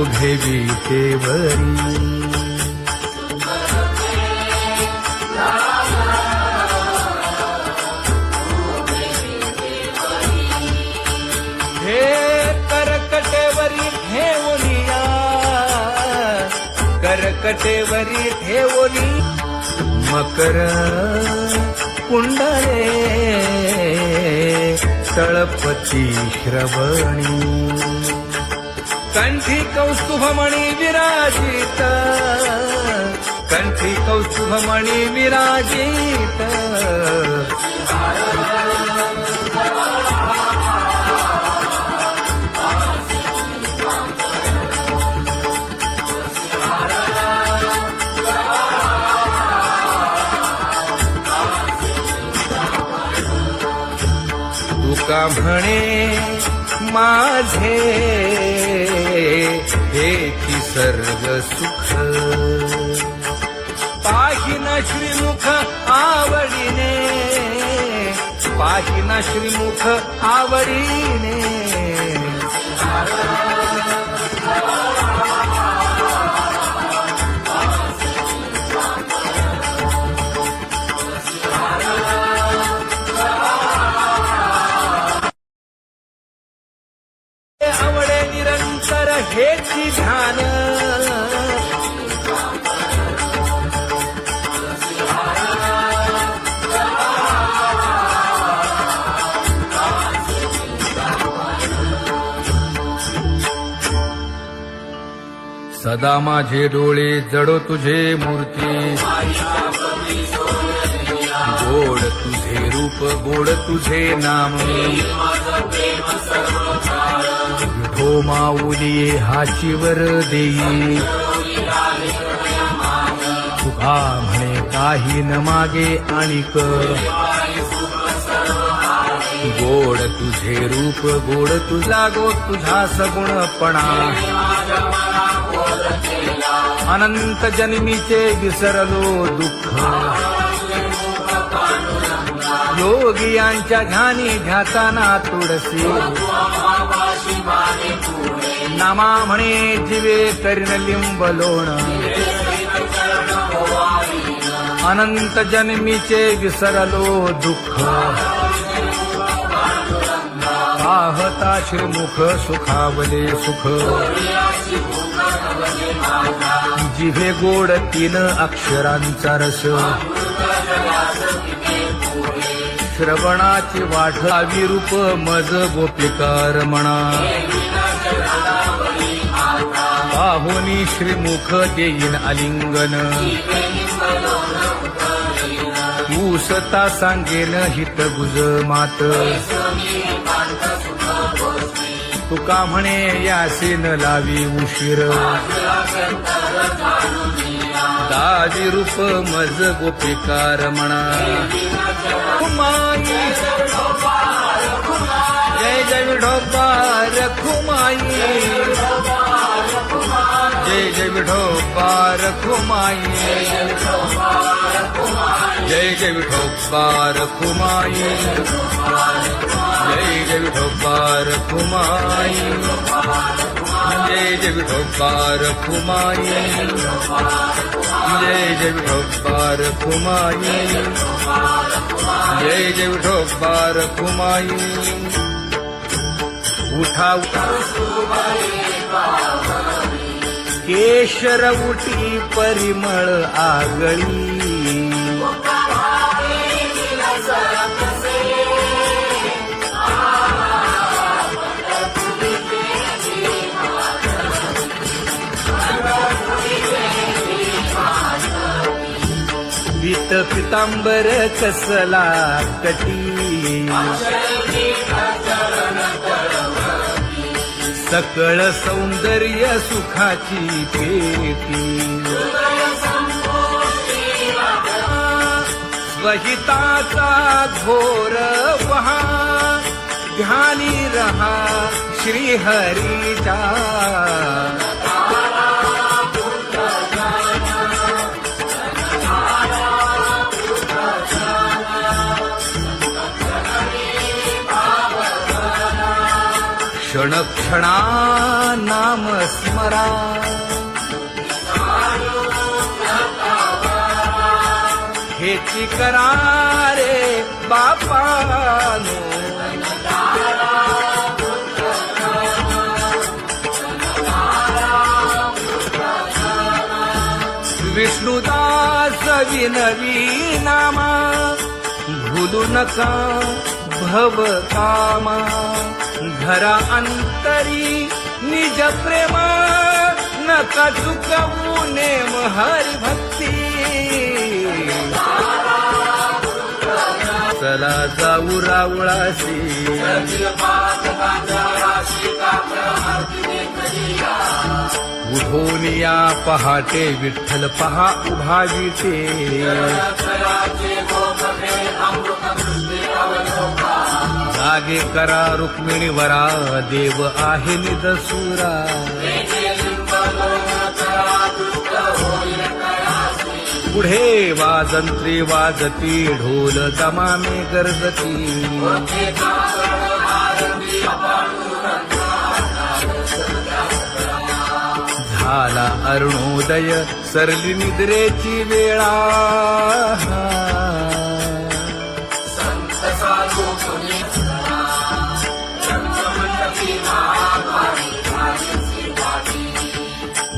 उभे विटेवरी. हे करकटेवरी ठेवलिया, करकटेवरी ठेवली मकर कुंडले तळपती श्रवणी. कंठी कौस्तुभमणी विराजित, कंठी कौस्तुभमणी विराजित. तुका म्हणे माझे हेची सर्व सुख. पाहिना श्रीमुख आवडीने, पाहिना श्रीमुख आवडीने. आवडे निरंतर हेची ध्यान. सदा माझे डोळे जडो तुझे मूर्ती. गोड तुझे रूप, गोड तुझे नाम. विठो माऊली हाचीवर देई. तुका म्हणे काही न मागे आणिक. गोड तुझे रूप, गोड तुझा गो तुझा सगुणपणा. अनंत जन्मीचे विसरलो दुःख. योगियांच्या ध्यानी ध्याताना तुळसी. नामा म्हणे जीवे करीन लिंब लोण. अनंत जन्मीचे विसरलो दुःख. पाहता श्रीमुख सुखावले सुख. जिभे गोड 3 अक्षरांचा रस. श्रवणाची वाट विरूप मज गोपिकार म्हणा. पाहुनी श्रीमुख देईन आलिंगन. ऊसता सांगेन हित गुज मात. तुका म्हणे यासे न लावी उशीर. दादी रूप मज गोपिकार म्हणा. जय जय विठोबा रखुमाई. जय जय विठोबा रखुमाई. जय जय विठोबा रखुमाई. जय जय विठोबा रखुमाई. जय जय विठोबा रखुमाई. जय जय विठोबा रखुमाई. जय जय विठोबा रखुमाई. उठा केशर उठी परिमळ आगळी. पीत पितांबर कसला कटी. सकळ सौंदर्य सुखाची पेटी. स्वहिताचा घोर वहा. ध्यानी रहा श्रीहरीचा. क्षण क्षणा नाम स्मरा हेची करा रे बापानो विष्णुदास विनवी नामा भूलू नका भव कामा घरा अंतरी निज प्रेम नका चुकवू नेम हरी भक्ती चला जाऊ रावळाशी उठोनिया पहाटे विठ्ठल पहा उभा विटे जागे करा रुक्मिणी वरा देव आहे निदसुरा पुढे वाजंत्री वाजती ढोल दमामे गरजती झाला अरुणोदय सरली निद्रेची वेळा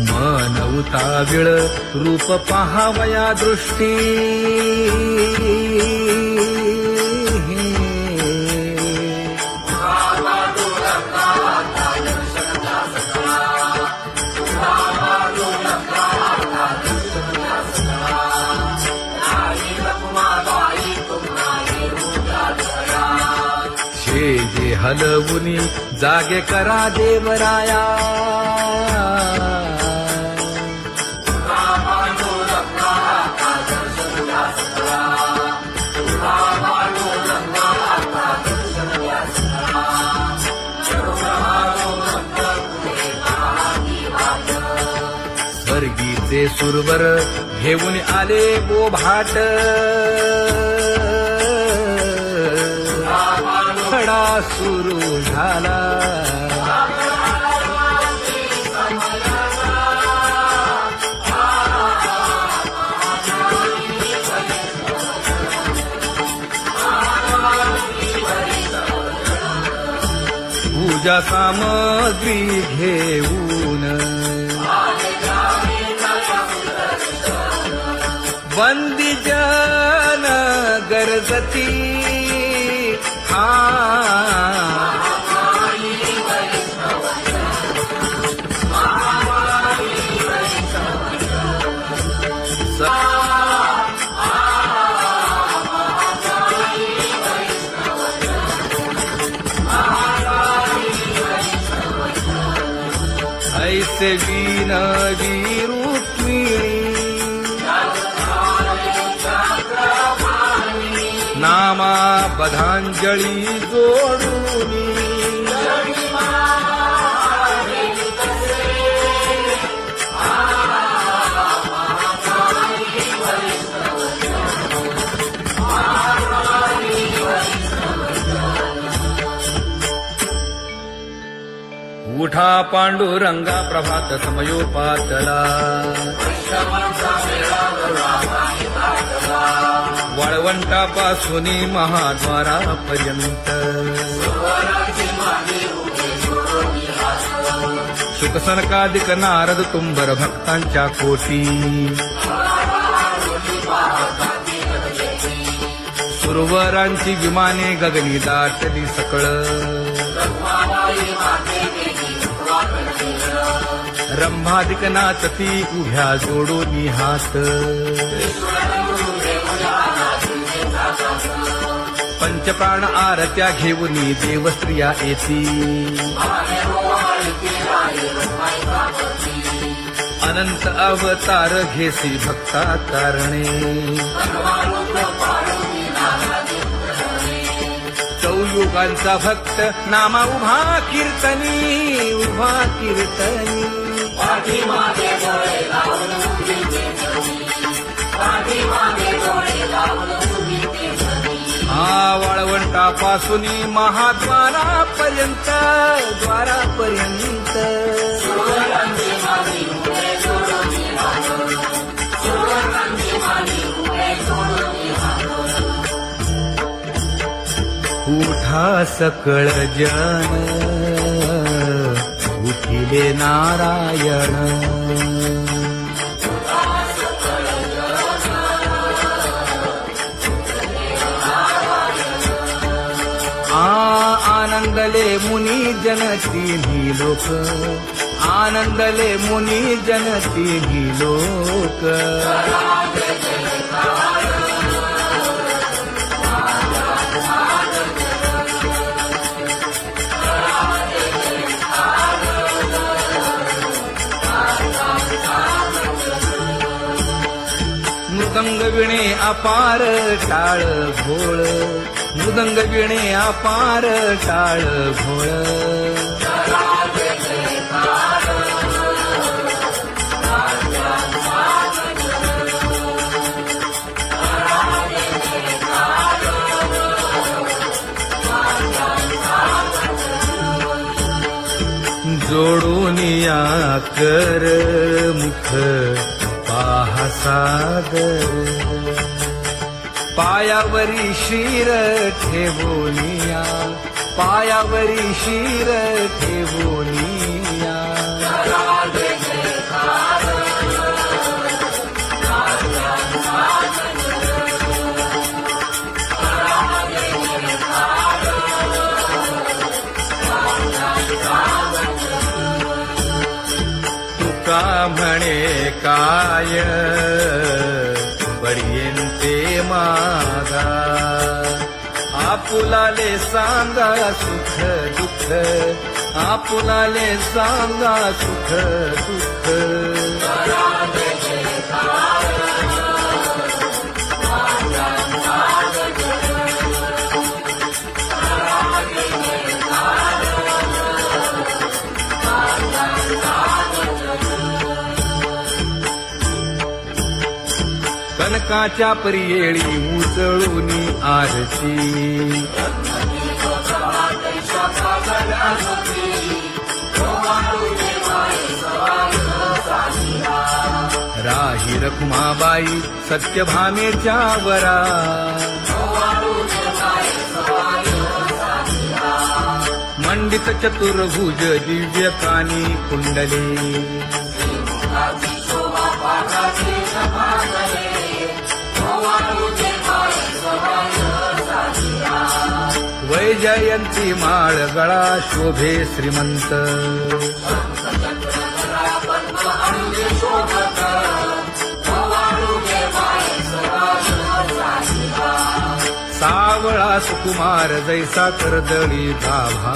मन उताविळ रूप पहावया दृष्टी जे हलवुनी जागे करा देवराया स्वर्गीचे सुरवर घेऊन आले बोभाट खडा सुरू झाला पूजा सामग्री घेऊन वंदी जन गरजती ऐसे विनवी रुक्मिणी नामा बधांजळी जोडूनी उठा पांडुरंगा प्रभात समयोपातला वाळवंटापासून महाद्वारापर्यंत शुकसनकादिक नारद तुंबर भक्तांच्या कोटी सुरवरांची विमाने गगनी दाटली सकळ रंभादिक नाचती उभ्या जोडोनी हात पंचप्राण आरत्या घेऊनी देवस्त्रिया येती अनंत अवतार घेसी भक्ता कारणे चौयुगांचा भक्त नामा उभा कीर्तनी उभा कीर्तनी वाळवंटापासून महाद्वारापर्यंत द्वारापर्यंत उठा सकळ जन उठिले नारायण आनंदले मुनी जन तिन्ही लोक आनंदले मुनी जन तिन्ही लोक मृदंग विणे अपार टाळ भोळ मृदंग विणे अपार टाळ भोळ जोडून या कर मुख पाहा सागर पायावरी शिर ठेवोनिया पायावरी शिर ठेवोनिया तुका म्हणे काय पर्यंते मागा आपुलाले सांगा सुख दुःख आपुलाले सांगा सुख दुःख कनकाच्या परियेळी उजळूनी आरती राही रखुमाबाई सत्यभामेच्या वरा मंडित चतुर्भुज दिव्य कानी कुंडले वैजयंती माळ गळा शोभे श्रीमंत सावळा सुकुमार जैसा करदळी गाभा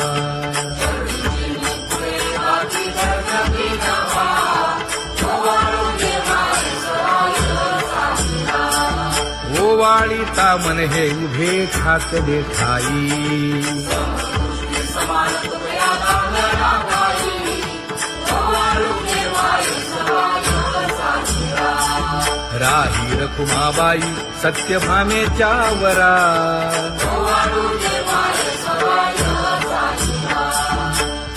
ओवाळी तामन हे उभे ठाकले ठाई राही रखुमाबाई सत्यभामेच्या वरा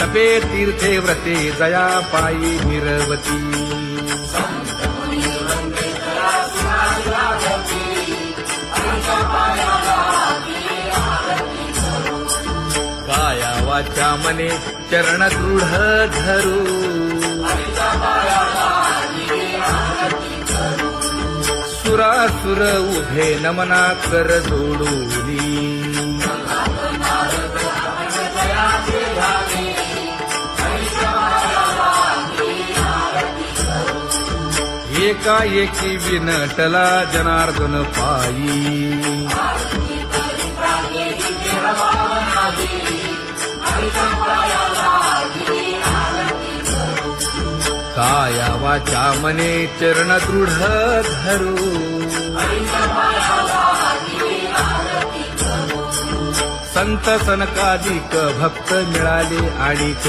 तपे तीर्थे व्रते जया पायी निरवती काया वाचा मने चरण दृढ धरू सुरासुर उभे नमना कर जोडूनी एकाएकी विनटला जनार्दन पायी काया वाचा मने चरण दृढ धरू संत सनकादिक भक्त मिळाले आणिक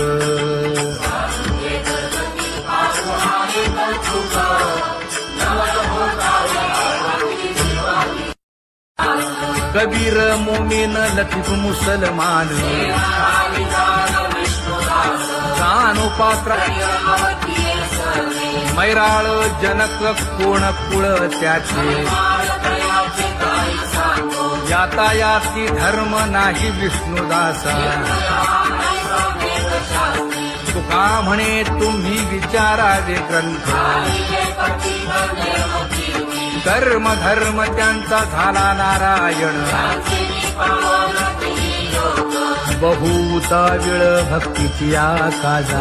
Thank you. कबीर मोमीन लतीफ मुसलमान जानो पात्र मैराळ जनक कोण कुळ त्याचे यातायाती धर्म नाही विष्णुदासा तुका म्हणे तुम्ही विचारावे ग्रंथ कर्म धर्म त्यांचा झाला नारायण बहुता वेळ भक्तीची आकाजा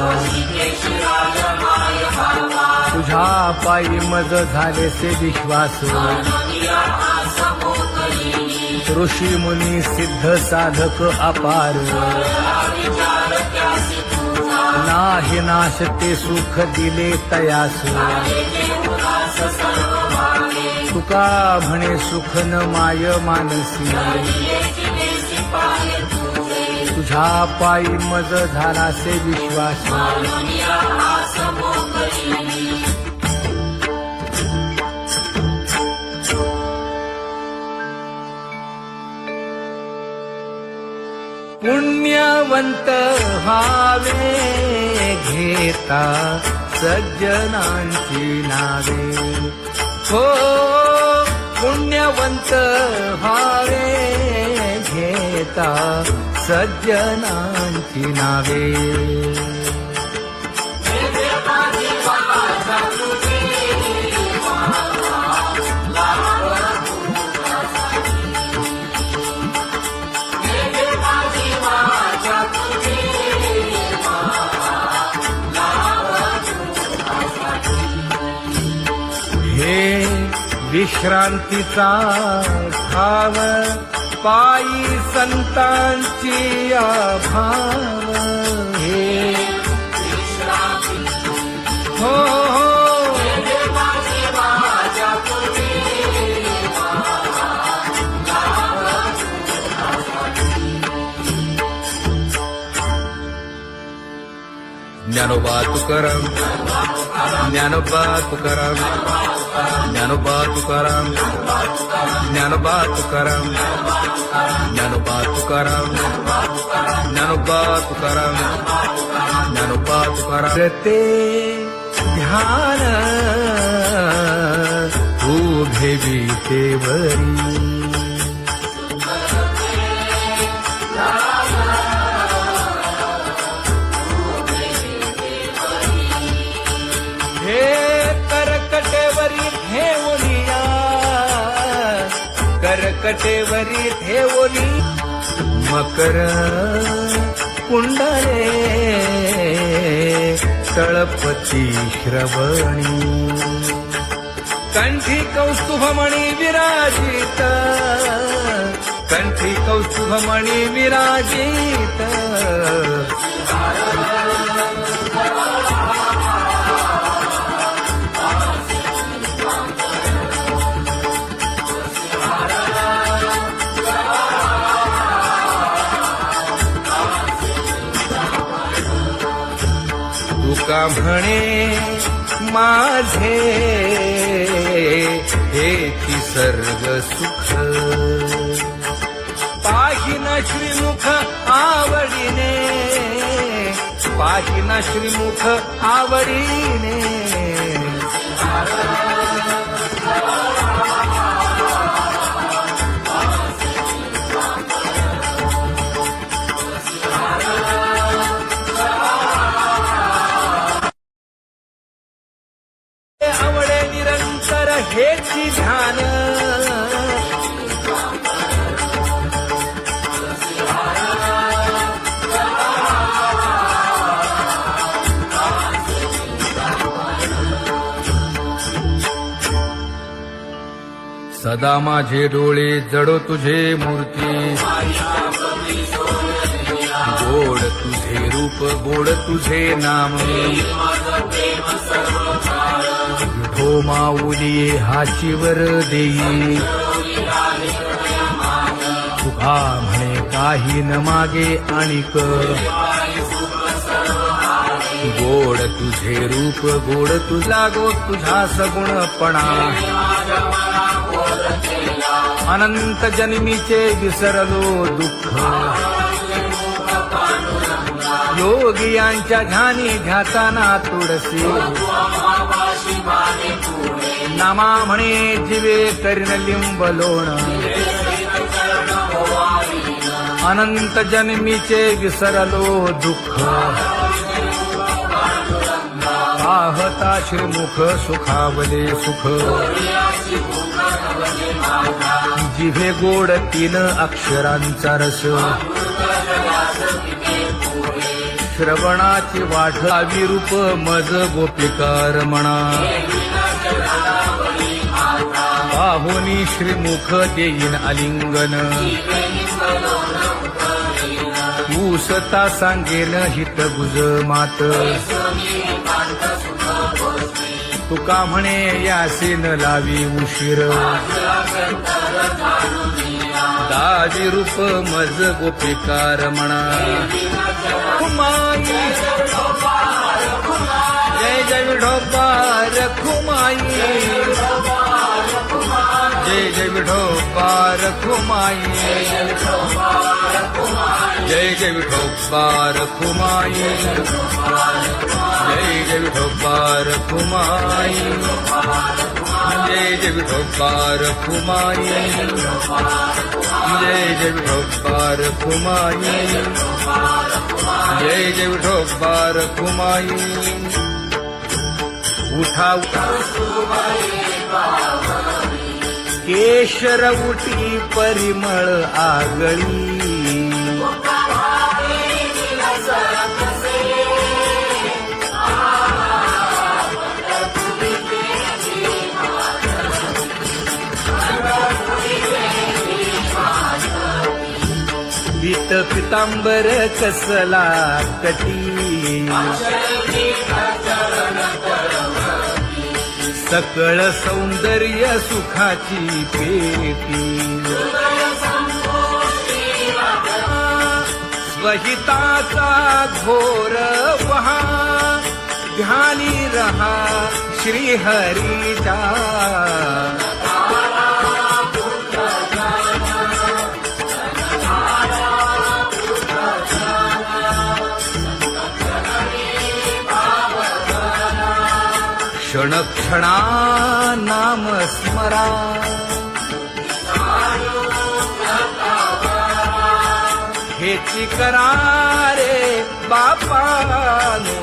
तुझ्या पायी मज झाले से विश्वास ऋषी मुनी सिद्ध साधक अपार नाही नाश ते सुख दिले तयास तुका म्हणे सुख न माय मानसी तुझ्या पायी मज झाला से विश्वास पुण्यवंत व्हावे घेता सज्जनांची नावे हो पुण्यवंत व्हावे घेता सज्जनांची नावे हे विश्रांतीचा भाव पायी संतांची अभाव हे हो ज्ञानोबा तुकाराम ज्ञानोबा तुकाराम ज्ञानोबा तुकाराम ज्ञानोबा तुकाराम ज्ञानोबा तुकाराम ज्ञानोबा तुकाराम ज्ञानोबा तुकाराम ते ध्यान उभे विटेवरी करकटेवरी ठेवली मकर कुंडले तळपती श्रवणी कंठी कौस्तुभमणी विराजित कंठी कौस्तुभमणी विराजित तुका म्हणे माझे हेची सर्व सुख पाहिन श्रीमुख आवडीने पाहिन श्रीमुख आवडीने आवडे निरंतर हेची ध्यान सदा माझे डोळे जडो तुझे मूर्ती गोड तुझे रूप गोड तुझे नाम विठो माऊली हाचीवर देई तुका म्हणे काही न मागे आणिक गोड तुझे रूप गोड तुझा गो तुझा सगुणपणा अनंत जन्मीचे विसरलो दुःख योगियांच्या ध्यानी ध्याताना तुळसी नामा म्हणे जीवे करीन लिंब लोण अनंत जन्मीचे विसरलो दुःख पाहता श्रीमुख सुखावले सुख जिभे गोड 3 अक्षरांचा रस श्रवणाची वाढ विरूप मज गोपिकार म्हणा पाहुनी श्रीमुख देईन आलिंगन ऊसता सांगेन हित गुज मात तुका म्हणे यासीन लावी उशीर दावी रूप मज गोपिकार म्हणा खुमाई जय जय विठोबा रखुमाई जय जय विठोबा रखुमाई जय जय विठोबा रखुमाई जय जय विठोबा रखुमाई जय जय विठोबा रखुमाई जय जय विठोबा रखुमाई जय जय विठोबा रखुमाई उठा केशर उठी परिमळ आगळी पीत पितांबर कसला कटी सकळ सौंदर्य सुखाची पेटी स्वहिताचा घोर वहा ध्यानी रहा श्रीहरीचा क्षण क्षणा नाम स्मरा हेची करा रे बापानो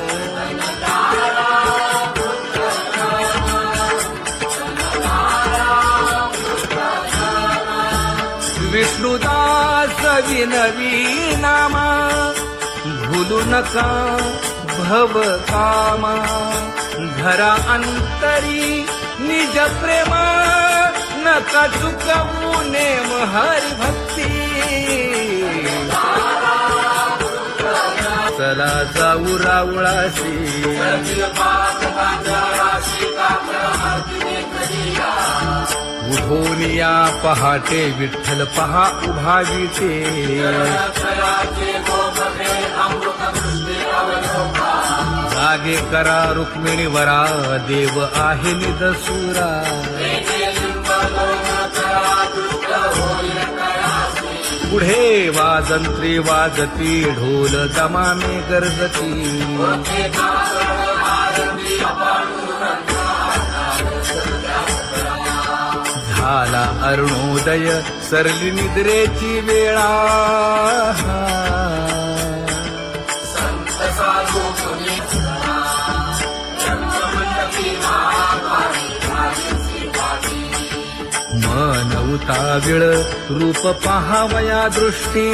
विष्णुदास विनवी नामा भूलू नका भव कामा धरा अंतरी निज प्रेमा नका चुकवू नेम हरी भक्ती चला जाऊ रावळाशी उठोनिया पहाटे विठ्ठल पहा उभा विटे जागे करा रुक्मिणी वरा देव आहे निदसुरा पुढे वाजंत्री वाजती ढोल दमामे गरजती झाला अरुणोदय सरली निद्रेची वेळा मन उताविळ रूप पहावया दृष्टी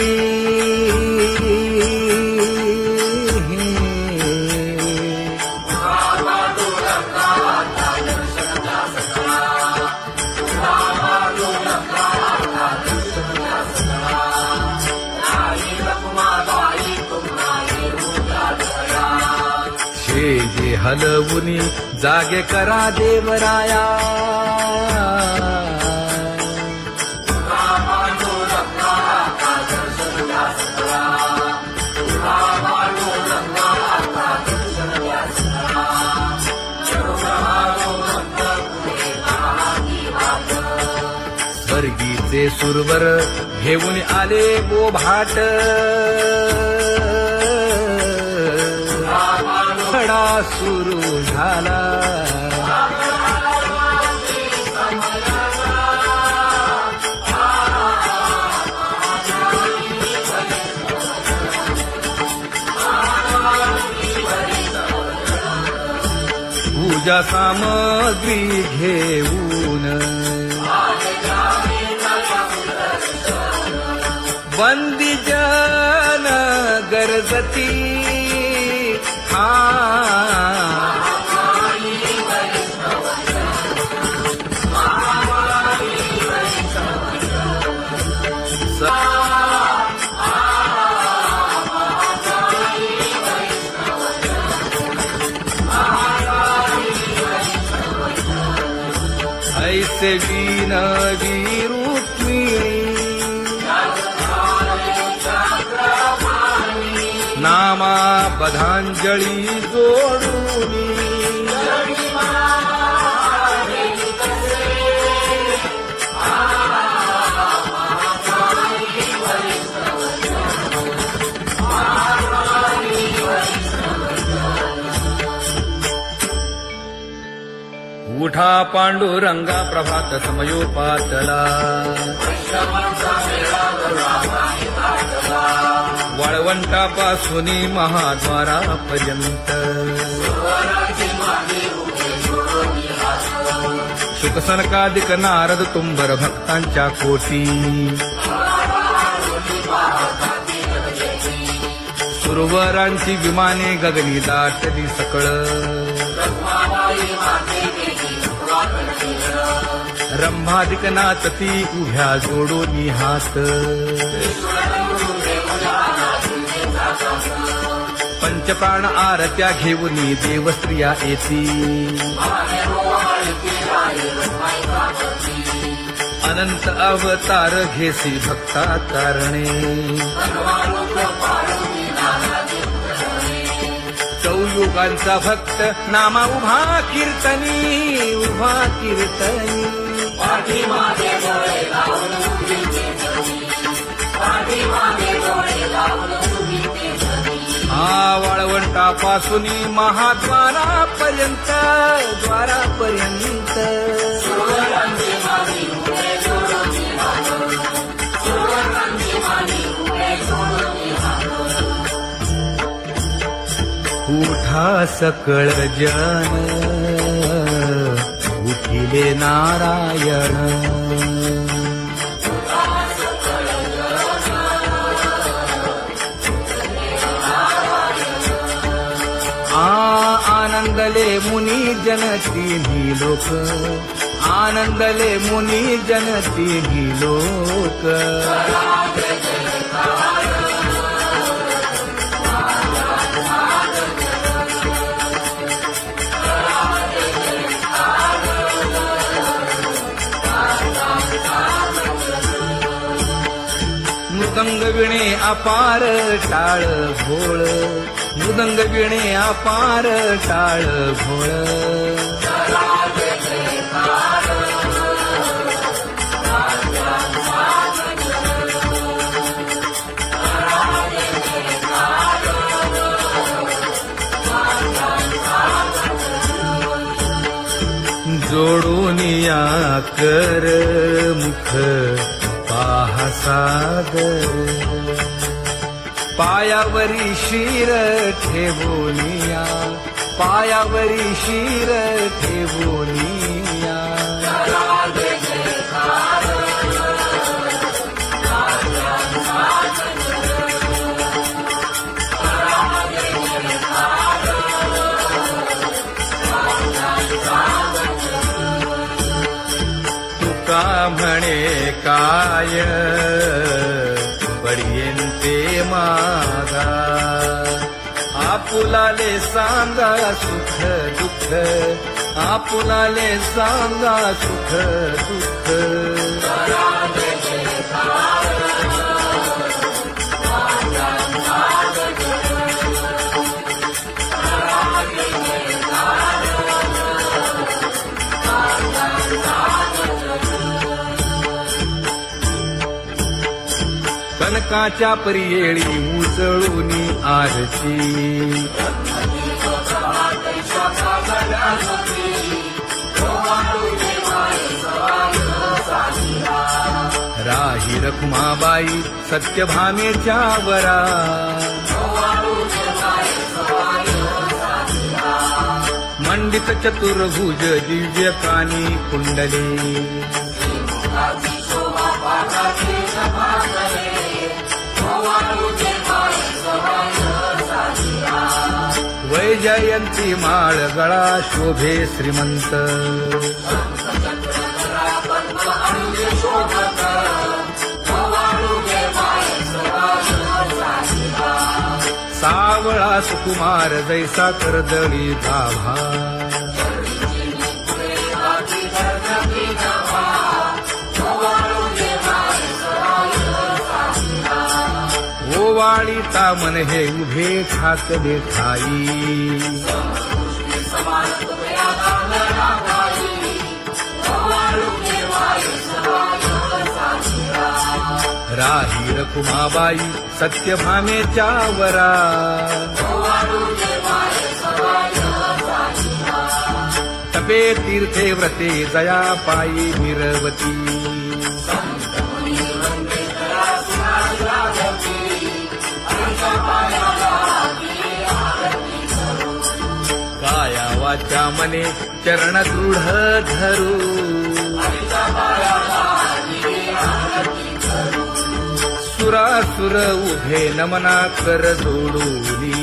जे हलवुनी जागे करा देवराया ते सुरवर घेऊन आले बोभाट खडा सुरू झाला पूजा सामग्री घेऊन बंदी जन गरजती ऐसे विनवी रुक्मिणी नामा बधांजळी जोडूनी उठा पांडुरंगा प्रभात समयोपातला वाळवंटापासून महाद्वारापर्यंत शुकसनकादिक नारद तुंबर भक्तांच्या कोटी सुरवरांची विमाने गगनी दाटली सकळ रंभादिक नाचती उभ्या जोडोनी हात पंचप्राण आरत्या घेऊनी देवस्त्रिया येती अनंत अवतार घेसी भक्ता तारणे चौयुगांचा भक्त नामा उभा कीर्तनी उभा कीर्तनी वाळवंटापासून महाद्वारापर्यंत द्वारापर्यंत उठा सकळ जन उठिले नारायण आनंदले मुनी जन तिन्ही लोक आनंदले मुनी जन तिन्ही लोक मृदंग विणे अपार टाळ भोळ मृदंग विणे अपार टाळ भोळ जोडूनिया कर मुख पाहा सागर पायावरी शिर ठेवोनिया पायावरी शिर ठेवोनिया तुका म्हणे काय पडियेंते मागा आपुलाले सांगा सुख दुःख आपुलाले सांगा सुख दुःख सेवकाच्या परियेळी उचळूनी आरती राही रखुमाबाई सत्यभामेच्या वरा मंडित चतुर्भुज दिव्य कानी कुंडले वैजयंती माळ गळा शोभे श्रीमंत सावळा सुकुमार जैसा करदळी गाभा ओवाळीता मन हे उभे ठाकले ठाई राही रखुमाबाई सत्यभामेच्या वरा तपे तीर्थे व्रते जया पायी निरवती काया वाचा मने चरण दृढ धरू सुरासुर उभे नमना कर जोडूनी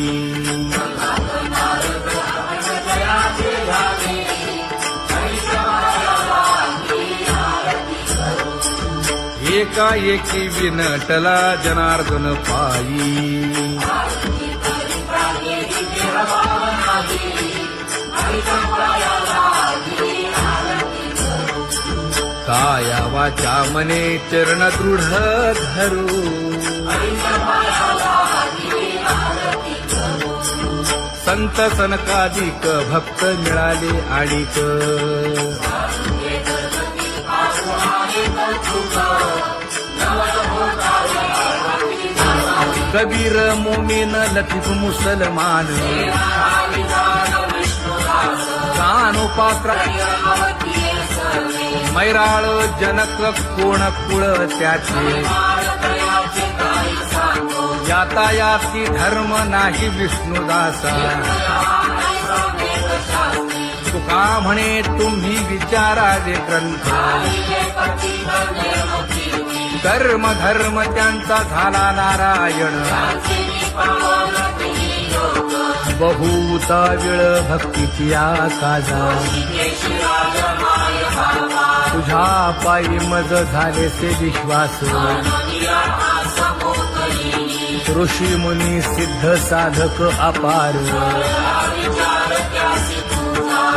एकाएकी विनटला जनार्दन पायी काया वाचा मने चरण दृढ धरू संत सनकादिक भक्त मिळाले आणिक कबीर मोमीन लतीफ मुसलमान कानोपात्रा मैराळ जनक कोण कुळ त्याचे यातायाती धर्म नाही विष्णुदासा तुका म्हणे तुम्ही विचारावे ग्रंथ कर्म धर्म त्यांचा झाला नारायण बहुता वेळ भक्तीची आकाजा तुझ्या पायी मज झाले से विश्वास ऋषी मुनी सिद्ध साधक अपार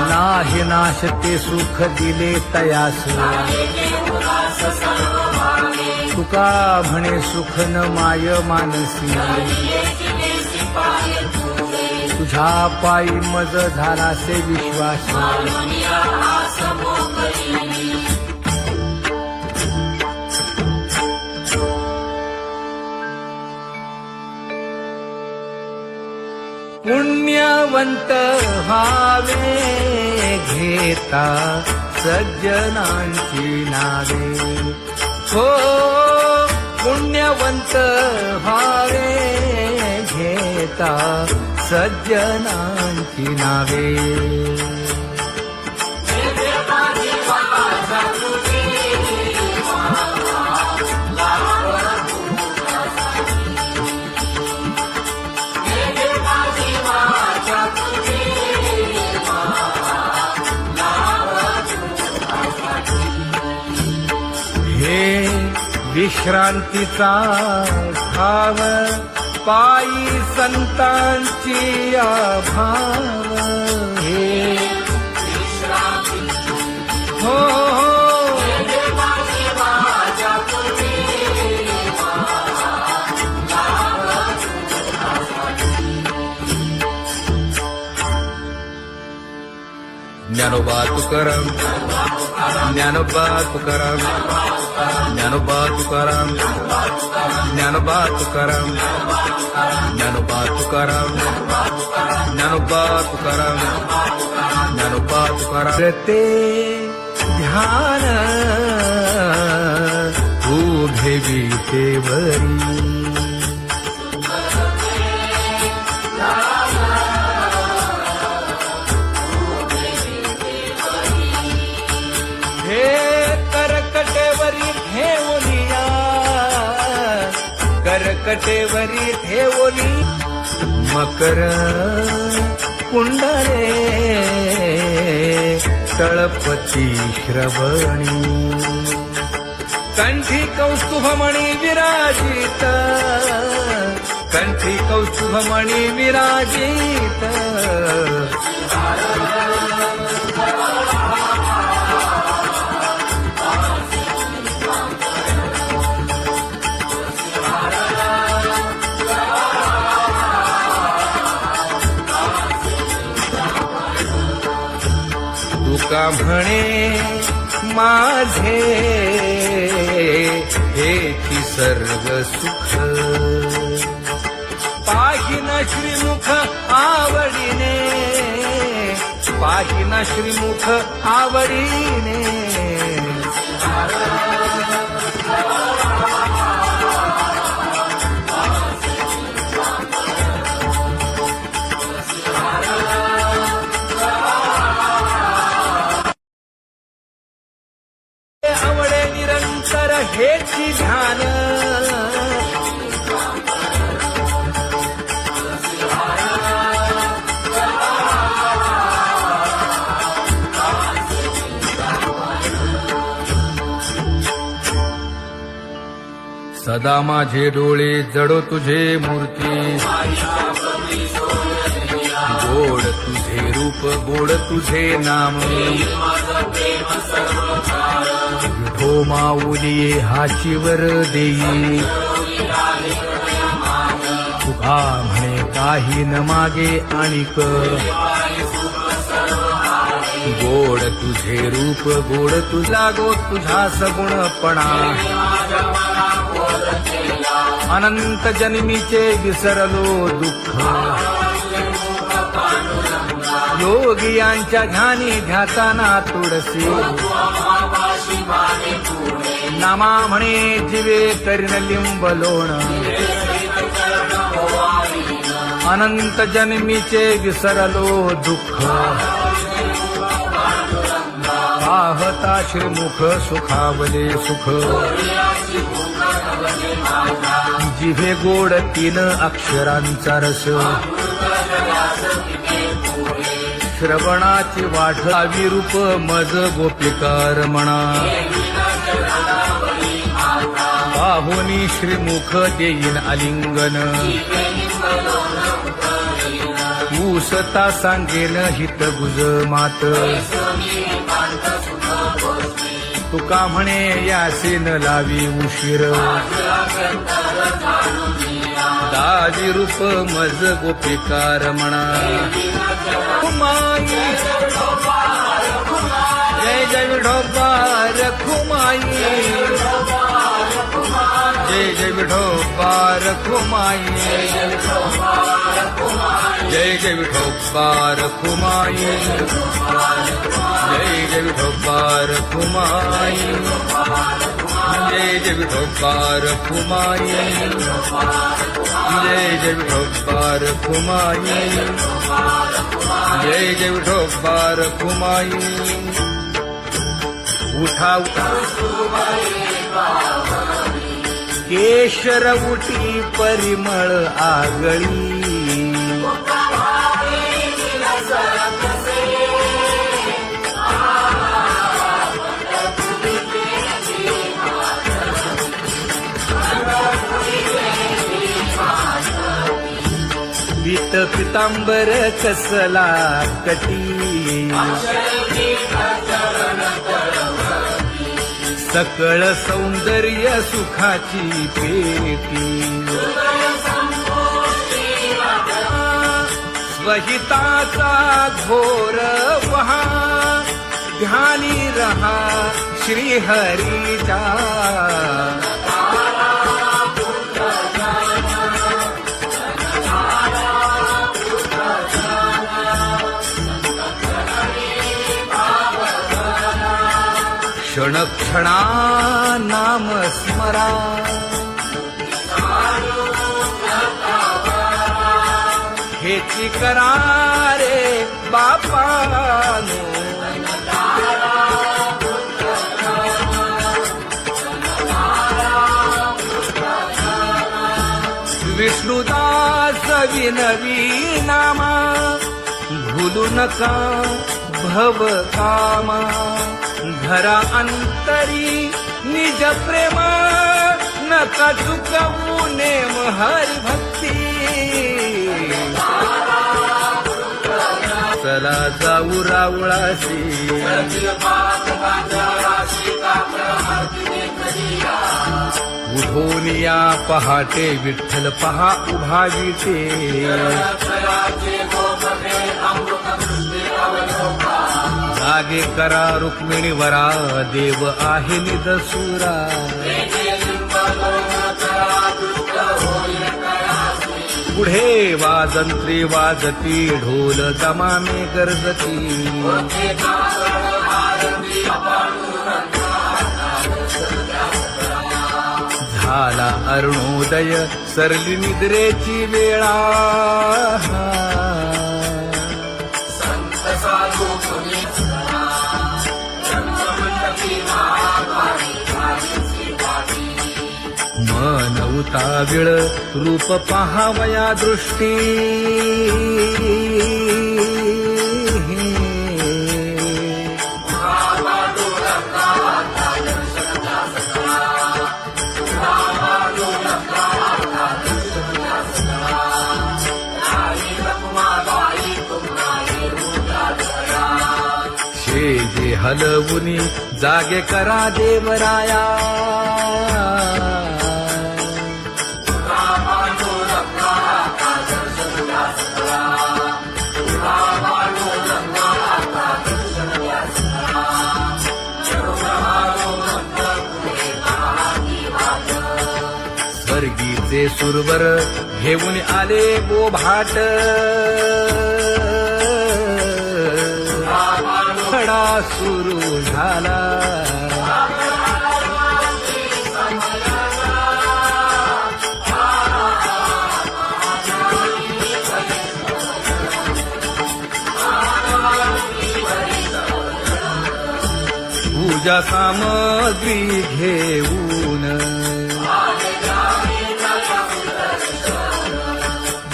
नाही नाश ते सुख दिले तयास तुका म्हणे सुख न माय मानसी तुझ्या पायी मज झाला से विश्वास पुण्यवंत व्हावे घेता सज्जनांची नावे हो पुण्यवंत व्हावे घेता सज्जनांची नावे हे विश्रांतीचा भाव पायी संतांची अभाव हे हो ज्ञानोबा तुकाराम, ज्ञानोबा तुकाराम, ज्ञानोबा तुकाराम, ज्ञानोबा तुकाराम, ज्ञानोबा तुकाराम, ज्ञानोबा तुकाराम, ज्ञानोबा तुकाराम. ते ध्यान उभे विटेवरी, हे करकटेवरी ठेवलिया, करकटेवरी ठेवली मकर कुंडले तळपती श्रवणी, कंठी कौस्तुभमणी विराजित, कंठी कौस्तुभमणी विराजित. तुका म्हणे माझे हेची सर्व सुख, पाहिन श्रीमुख आवडीने, पाहिन श्रीमुख आवडीने. आवडे निरंतर हेची ध्यान, सदा माझे डोळे जडो तुझे मूर्ती, गोड तुझे रूप गोड तुझे नाम. विठो माऊली हाचीवर देई, तुका म्हणे काही न मागे आणिक. गोड तुझे रूप गोड तुझा गो तुझा सगुणपणा, अनंत जन्मीचे विसरलो दुःख. योगियांच्या ध्यानी ध्याताना तुळसी, नामा म्हणे जीवे करीन लिंब लोण. अनंत जन्मीचे विसरलो दुःख, पाहता श्रीमुख सुखावले सुख. जिभे गोड 3 अक्षरांचा रस, श्रवणाची वाढ विरूप मज गोपिका रमणा. पाहुनी श्रीमुख देईन आलिंगन, ऊसता सांगेन हित गुज मात. तुका म्हणे यासे न लावी उशीर, दाजी रूप मज गोपिका रमणा. रखुमाई जय जय विठोबा रखुमाई, जय जय विठोबा रखुमाई, जय जय विठोबा रखुमाई, जय जय विठोबा रखुमाई, जय जय विठोबा रखुमाई, जय जय विठोबा रखुमाई, जय जय विठोबा रखुमाई. उठा केशर उठी परिमळ आगळी, पीत पितांबर कसला कटी, सकळ सौंदर्य सुखाची पेटी. स्वहिताचा घोर वहा ध्यानी रहा श्री हरीचा. क्षणक्षणा नाम स्मरा. हेची करा रे बापानो. विष्णुदास विनवी नामा. भूलू नका भव कामा. धरा अंतरी निज प्रेम. नका चुकवू नेम हरी भक्ती. चला जाऊ रावळाशी. उठोनिया पहाटे विठ्ठल पहा उभा विटे. जागे करा रुक्मिणी वरा. देव आहे निदसुरा. पुढे वाजंत्री वाजती. ढोल दमामे गरजती. झाला अरुणोदय सरली निद्रेची वेळा. मन उताविळ रूप पहावया दृष्टी. शेजे हलवुनी जागे करा देवराया. स्वर्गीचे सुरवर घेऊन आले बोभाट. खडा सुरू झाला. पूजा सामग्री घेऊन.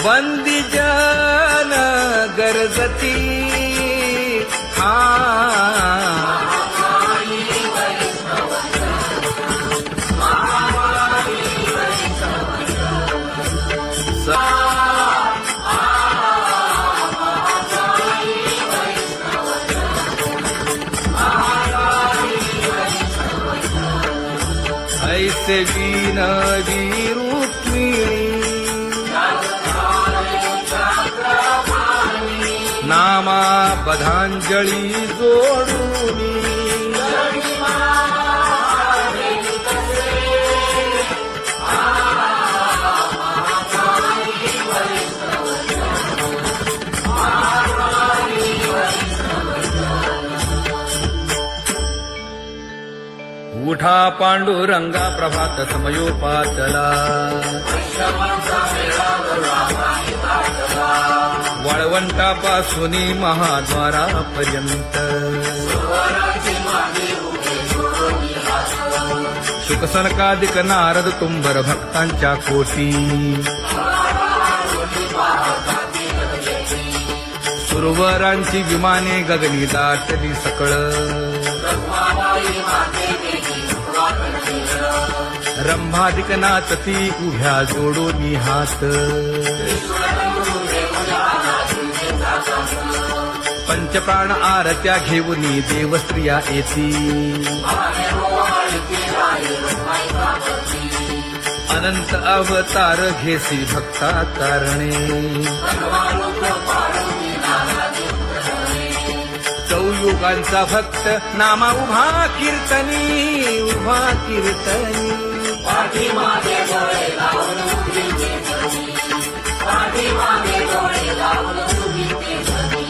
बंदी जन गरजती. ऐसे विनवी रुक्मिणी. नामा बधांजळी जोडूनी. उठा पांडुरंगा प्रभात समयोपातला. वाळवंटापासून महाद्वारापर्यंत. शुकसनकादिक नारद तुंबर भक्तांच्या कोटी. सुरवरांची विमाने गगनी दाटली सकळ. रंभादिक नाचती उभ्या जोडोनी हात. पंचप्राण आरत्या घेऊनी देवस्त्रिया येती. अनंत अवतार घेसी भक्ता कारणे. चौयुगांचा भक्त नामा उभा कीर्तनी पाठीमागे डोळे लावून उभी ते धनी, पाठीमागे डोळे लावून उभी ते धनी.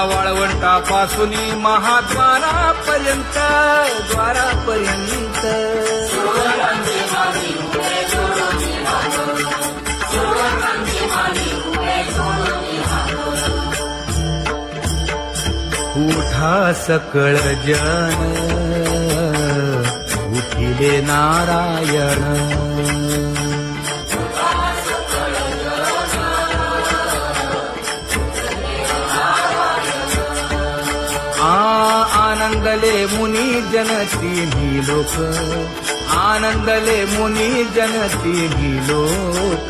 वाळवंटापासून महाद्वारापर्यंत सुवर्णांची माली उभे जोडून हात, सुवर्णांची माली उभे जोडून हात. उठा सकळ जन उठिले नारायण. आनंदले मुनी जन तिन्ही लोक, आनंदले मुनी जन तिन्ही लोक.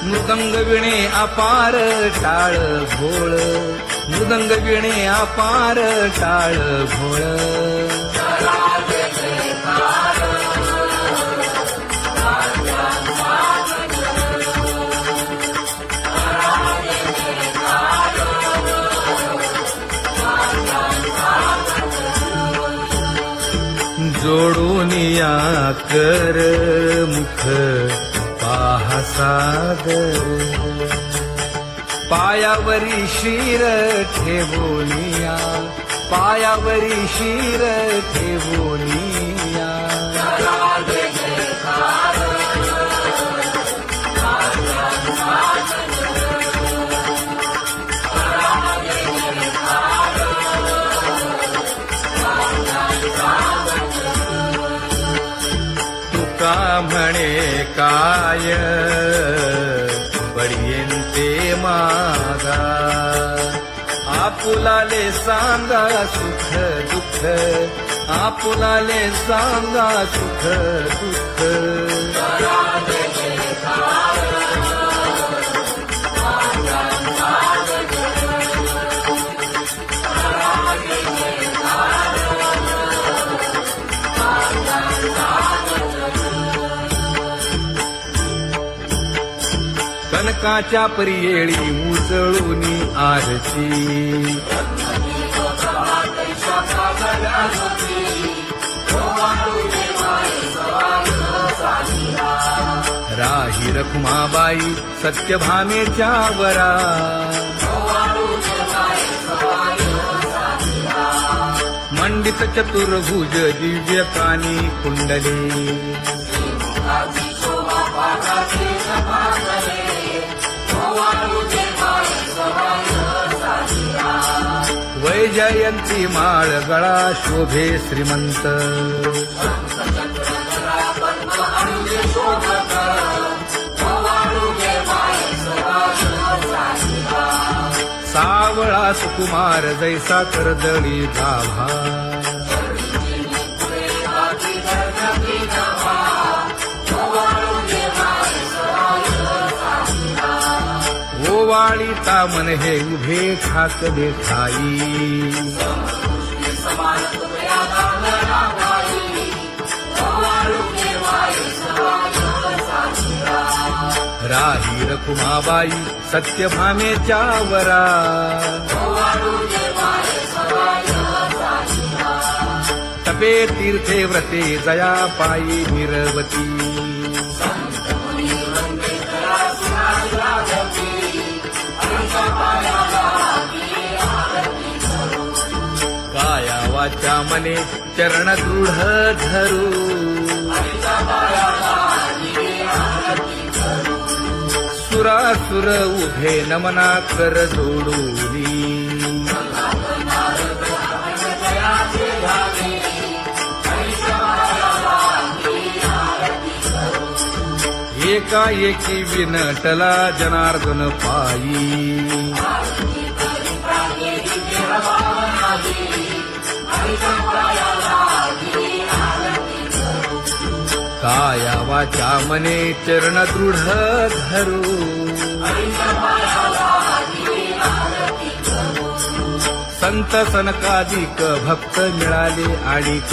मृदंग विणे अपार टाळ भोळ, मृदंग विणे अपार टाळ भोळ. जोडून या कर मुख पाहा सागर, पायावरी शिर ठेवोनिया, पायावरी शिर ठेवोनिया. तुका म्हणे काय बडियेंते मागा, आपुलाले सांगा सुख दुःख, आपुलाले सांगा सुख दुःख. कनकाच्या परियेळी उजळूनी आरती, राही रखुमाबाई सत्यभामेच्या वरा. मंडित चतुर्भुज दिव्य कानी कुंडले, वैजयंती माळ गळा शोभे श्रीमंत. सावळा सुकुमार जैसा करदळी गाभा, ओवाळी तामन हे उभे ठाकले ठाई. राही रखुमाबाई सत्यभामेच्या वरा. तपे तीर्थे व्रते जया पायी निरवती. काया वाचा मने चरण दृढ धरू, सुरासुर उभे नमना कर जोडूनी. एकाएकी विनटला जनार्दन पायी. काया वाचा मने चरण दृढ धरू, संत सनकादिक भक्त मिळाले आणिक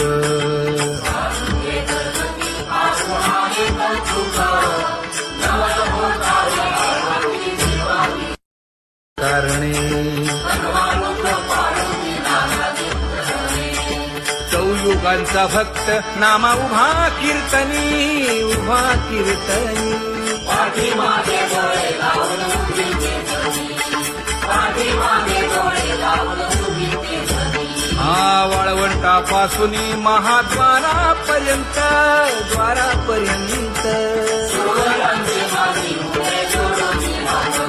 कारणे चौयुगांचा भक्त नामा उभा कीर्तनी उभा कीर्तनी पाठीमागे डोळे लावून उभी केसरी पाठीमागे डोळे लावून उभी केसरी हा वाळवंटापासून महाद्वारापर्यंत द्वारापर्यंत सुवर्णांची माली उभे जोडून हात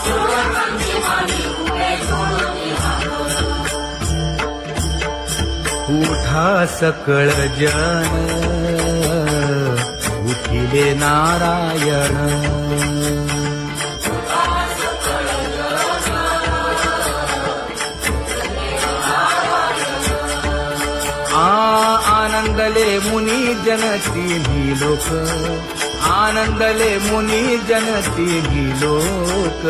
सुवर्णांची माली उभे जोडून हात उठा सकळ जन उठिले नारायण आनंदले मुनी जन तिन्ही लोक आनंदले मुनी जन तिन्ही लोक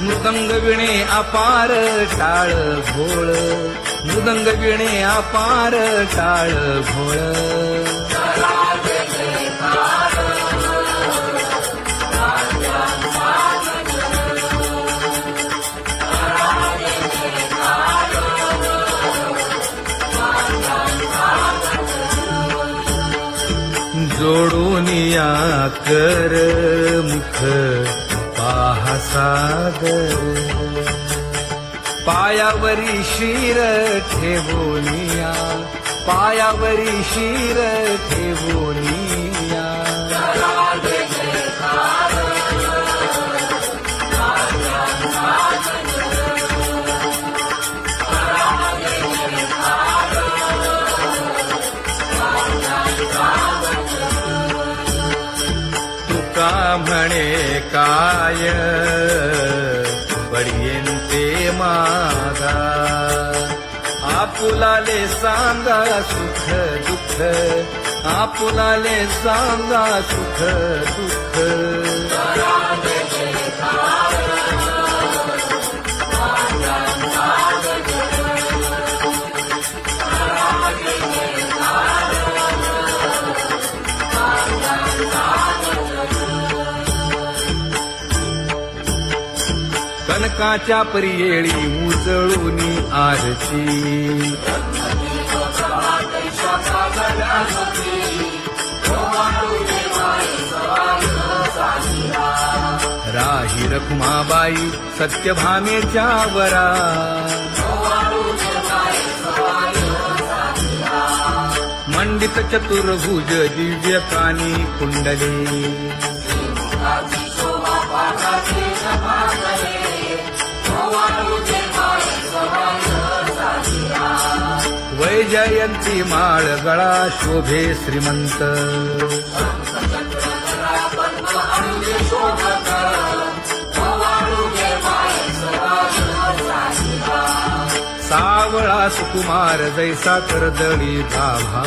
मृदंग विणे अपार टाळ भोळ मृदंग विणे अपार टाळ भोळ जोडून या कर मुख पाहा सागर पायावरी शिर ठेवोनिया पायावरी शिर ठेवोनिया तुका म्हणे काय पडियेंते मागा आपुलाले सांगा सुख दुःख आपुलाले सांगा सुख दुःख कनकाच्या परियेळी उजळूनी आरती राही रखुमाबाई सत्यभामेच्या वरा मंडित चतुर्भुज दिव्य कानी कुंडली वैजयंती माळ गळा शोभे श्रीमंत सावळा सुकुमार जैसा करदळी गाभा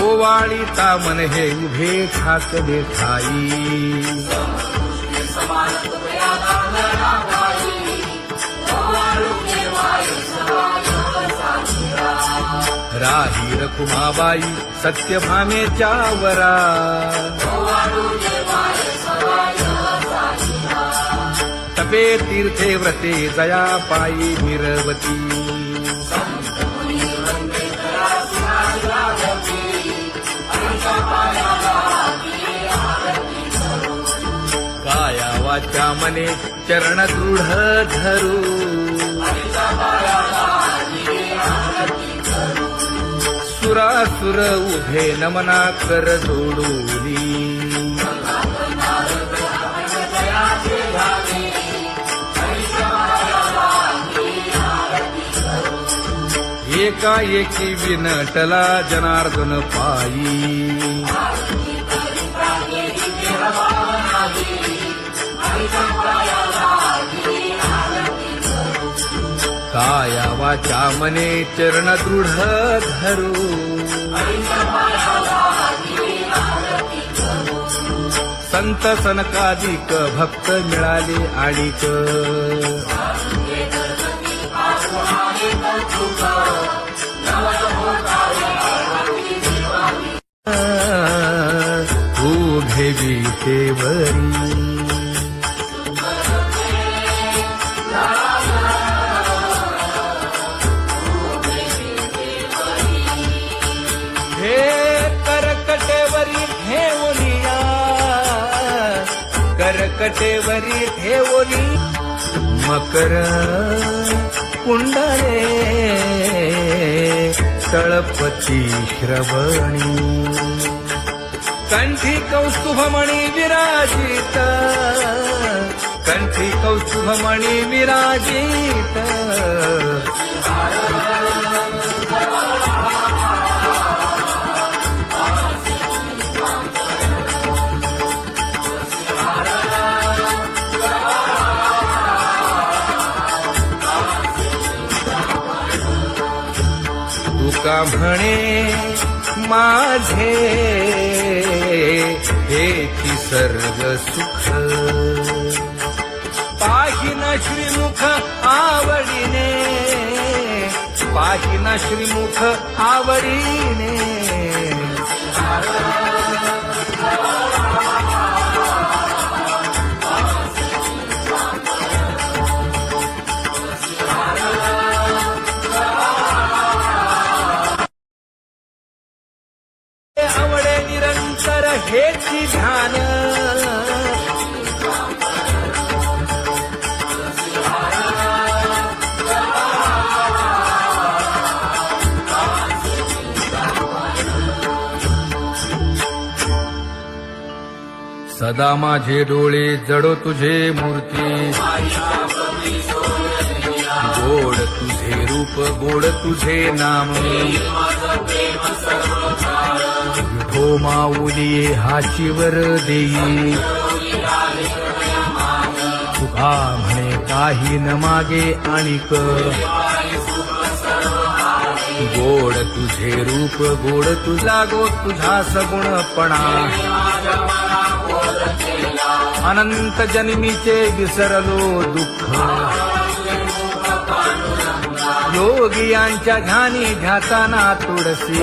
ओवाळीता मन हे उभे ठाकले ठाई राही रखुमाबाई सत्यभामेच्या वरा तपे तीर्थे व्रते जया पायी निरवती काया वाचा मने चरण दृढ धरू सुरासुर उभे नमना कर जोडूनी एकाएकी विनटला जनार्दन पायी काया वाचा मने चरण दृढ धरू संत सनकादिक भक्त मिळाले आणिक उभे विटेवरी हे करकटेवरी ठेवलिया करकटेवरी ठेवली मकर कुंडले तळपती श्रवणी कंठी कौस्तुभमणी विराजित कंठी कौस्तुभमणी विराजित तुका म्हणे माझे हेची सर्व सुख पाहिन श्रीमुख आवडीने पाहिन श्रीमुख आवडीने आवडे निरंतर हेची ध्यान सदा माझे डोळे जडो तुझे मूर्ती गोड तुझे रूप गोड तुझे नाम विठो माऊली हाचीवर देई तुका म्हणे काही न मागे आणिक गोड तुझे रूप गोड तुझा गो तुझा सगुणपणा अनंत जन्मीचे विसरलो दुःख योगियांच्या ध्यानी ध्याताना तुळसी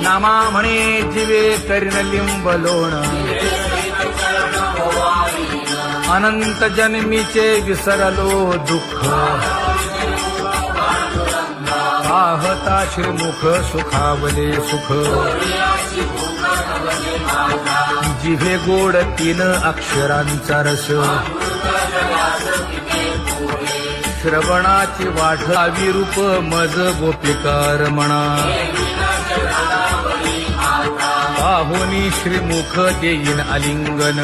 नामा म्हणे जीवे करीन लिंब लोण अनंत जन्मीचे विसरलो दुःख पाहता श्रीमुख सुखावले सुख जिभे गोड 3 अक्षरांचा रस श्रवणाची वाढ विरूप मज गोपिकार म्हणा पाहुनी श्रीमुख देईन आलिंगन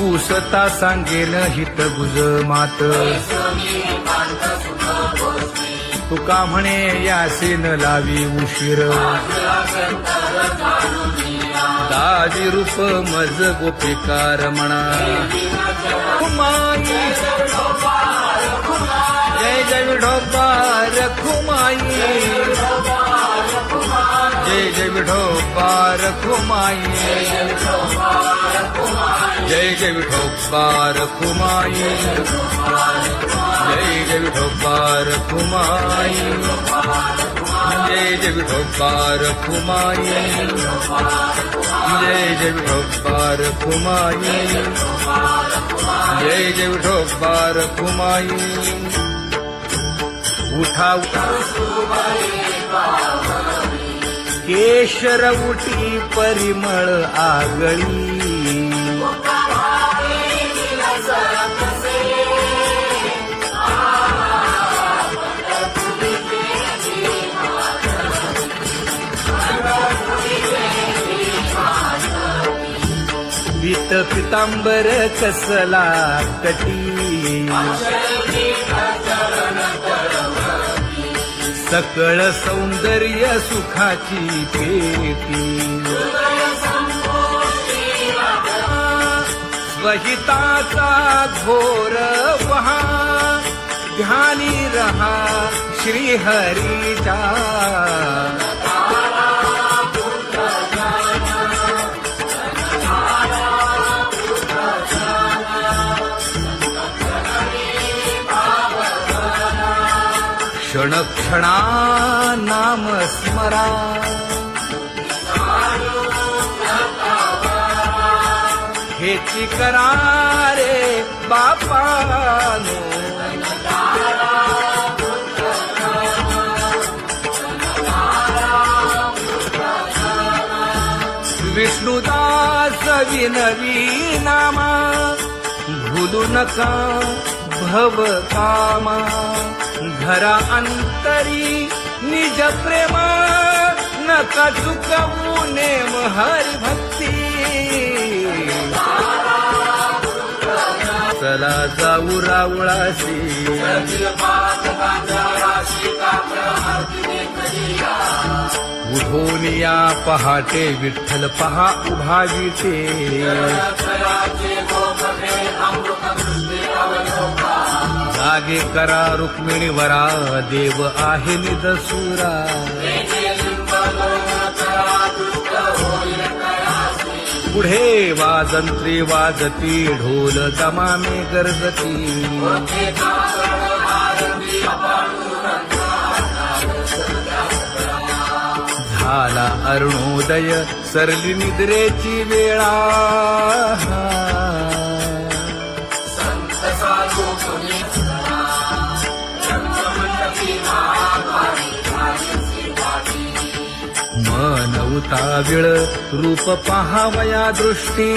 ऊसता सांगेन हित गुज मात तुका म्हणे यासीन लावी उशीर दाजी रूप मज गोपिकार म्हणा खुमाई जय जय विठोबा रखुमाई जय जय विठोबा रखुमाई जय जय विठोबा रखुमाई जय जय विठोबा रखुमाई जय जय विठोबा रखुमाई जय जय विठोबा रखुमाई जय जय विठोबा रखुमाई उठा उठा केशर उठी परिमळ आगळी पीत पितांबर कसला कटी सकळ सौंदर्य सुखाची पेटी स्वहिताचा घोर वहा ध्यानी रहा श्रीहरीचा क्षण क्षणा नाम स्मरा हेची करा रे बापानो विष्णुदास विनवी नामा भूलू नका भव कामा घरा अंतरी निज प्रेम नका चुकवू नेम हरी भक्ती चला जाऊ रावळासी उठून या पहाटे विठ्ठल पहा उभा विटे जागे करा रुक्मिणी वरा देव आहे निदसुरा पुढे वाजंत्री वाजती ढोल दमामे गरजती झाला अरुणोदय सरली निद्रेची वेळा मन उताविळ रूप पहावया दृष्टी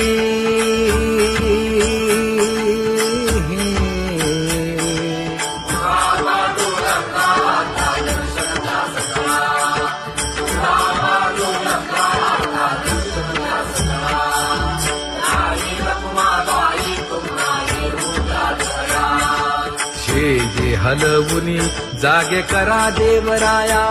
जे हलवुनी जागे करा देवराया